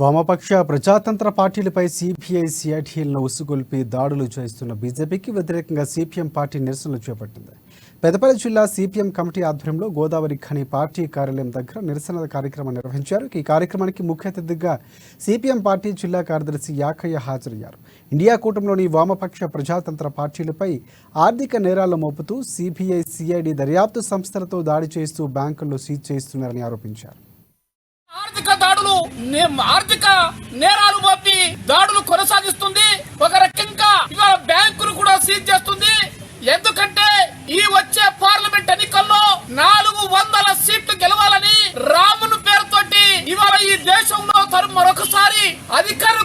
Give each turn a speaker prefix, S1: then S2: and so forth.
S1: వామపక్ష ప్రజాతంత్ర పార్టీలపై సిపిఐ సిఐటిలను ఉసుగొల్పి దాడులు చేస్తున్న బీజేపీకి వ్యతిరేకంగా సిపిఎం పార్టీ నిరసనలు చేపట్టింది. పెద్దపల్లి జిల్లా సిపిఎం కమిటీ ఆధ్వర్యంలో గోదావరి ఖని పార్టీ కార్యాలయం దగ్గర నిరసన కార్యక్రమం నిర్వహించారు. ఈ కార్యక్రమానికి ముఖ్య అతిథిగా సిపిఎం పార్టీ జిల్లా కార్యదర్శి యాకయ్య హాజరయ్యారు. ఇండియా కూటమిలోని వామపక్ష ప్రజాతంత్ర పార్టీలపై ఆర్థిక నేరాలు మోపుతూ సిబిఐ సిఐడి దర్యాప్తు సంస్థలతో దాడి చేస్తూ బ్యాంకుల్లో సీజ్ చేస్తున్నారని ఆరోపించారు.
S2: ఆర్థిక నేరాలు మోపి దాడులు కొనసాగిస్తుంది. ఒక రకంగా ఇవాళ బ్యాంకులు కూడా సీజ్ చేస్తుంది. ఎందుకంటే ఈ వచ్చే పార్లమెంట్ ఎన్నికల్లో 400 సీట్లు గెలవాలని రాముని పేరుతోటి ఇవాళ ఈ దేశంలో మరొకసారి అధికారం